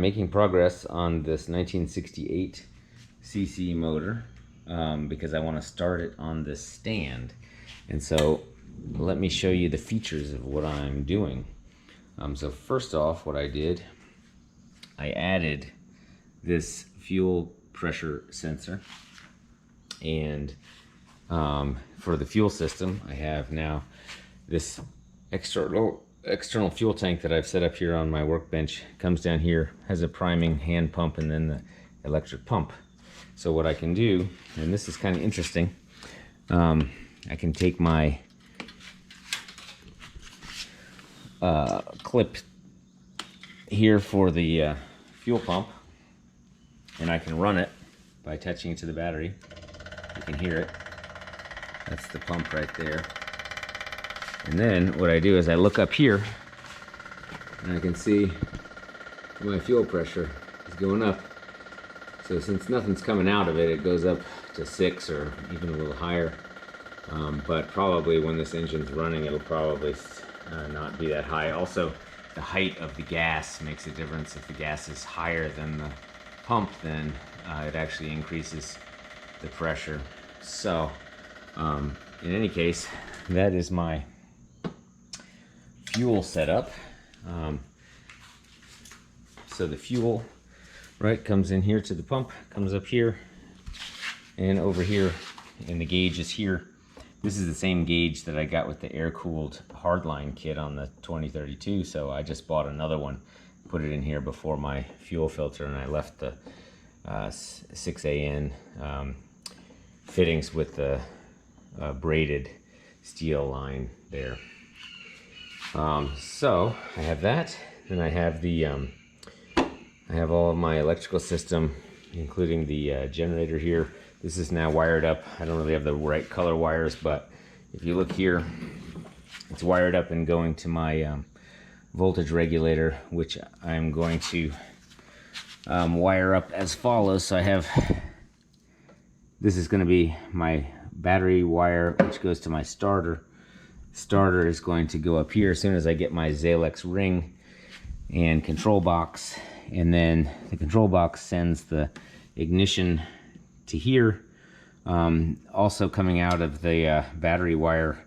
making progress on this 1968 cc motor because I want to start it on this stand. And so let me show you the features of what I'm doing. So first off, what I did, I added this fuel pressure sensor, and for the fuel system I have now this external fuel tank that I've set up here on my workbench. Comes down here, has a priming hand pump and then the electric pump. So what I can do, and this is kind of interesting, I can take my clip here for the fuel pump, and I can run it by attaching it to the battery. You can hear it. That's the pump right there. And then what I do is I look up here and I can see my fuel pressure is going up. So since nothing's coming out of it, it goes up to 6 or even a little higher. But probably when this engine's running, it'll probably not be that high. Also, the height of the gas makes a difference. If the gas is higher than the pump, then it actually increases the pressure. So in any case, that is my fuel setup. So the fuel, right, comes in here to the pump, comes up here and over here, and the gauge is here. This is the same gauge that I got with the air-cooled hardline kit on the 2032, so I just bought another one, put it in here before my fuel filter, and I left the 6AN fittings with the braided steel line there. So I have that, and I have the I have all of my electrical system, including the generator here. This is now wired up. I don't really have the right color wires, but if you look here, it's wired up and going to my voltage regulator, which I'm going to wire up as follows. So I have, this is going to be my battery wire, which goes to my starter. Starter is going to go up here as soon as I get my Zalex ring and control box, and then the control box sends the ignition to here. Also coming out of the battery wire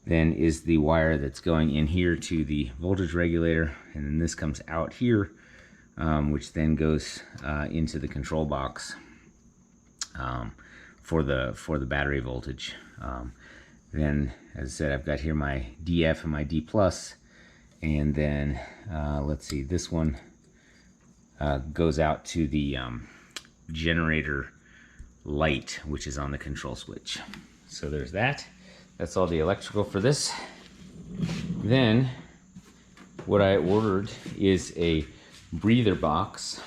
then is the wire that's going in here to the voltage regulator, and then this comes out here, which then goes into the control box for the battery voltage. Then, as I said, I've got here my DF and my D+, and then let's see, this one goes out to the generator light, which is on the control switch. So there's that. That's all the electrical for this. Then what I ordered is a breather box.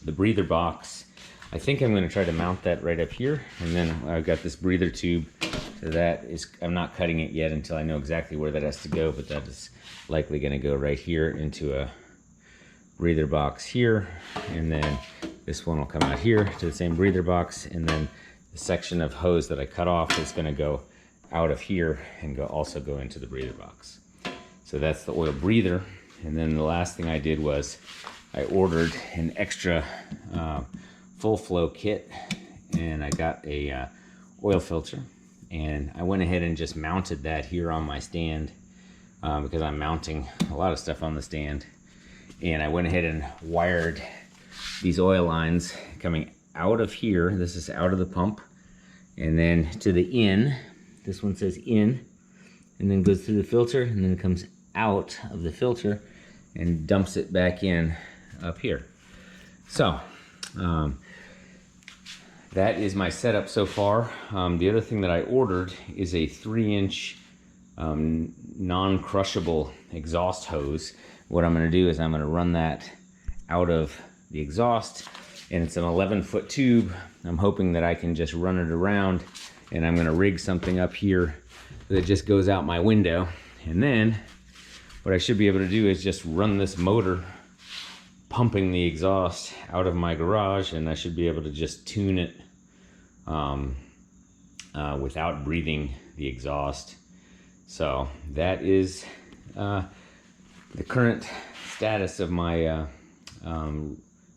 The breather box, I think I'm going to try to mount that right up here, and then I've got this breather tube. So that is, I'm not cutting it yet until I know exactly where that has to go, but that is likely going to go right here into a breather box here, and then this one will come out here to the same breather box, and then the section of hose that I cut off is going to go out of here and also go into the breather box. So that's the oil breather. And then the last thing I did was I ordered an extra full flow kit, and I got a oil filter, and I went ahead and just mounted that here on my stand because I'm mounting a lot of stuff on the stand. And I went ahead and wired these oil lines coming out of here. This is out of the pump, and then to the in. This one says in, and then goes through the filter, and then it comes out of the filter and dumps it back in up here. So that is my setup so far. The other thing that I ordered is a 3-inch non-crushable exhaust hose. What I'm going to do is I'm going to run that out of the exhaust, and it's an 11-foot tube. I'm hoping that I can just run it around, and I'm going to rig something up here that just goes out my window. And then what I should be able to do is just run this motor pumping the exhaust out of my garage, and I should be able to just tune it without breathing the exhaust. So that is the current status of my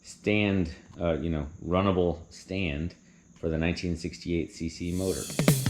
stand, runnable stand for the 1968 cc motor.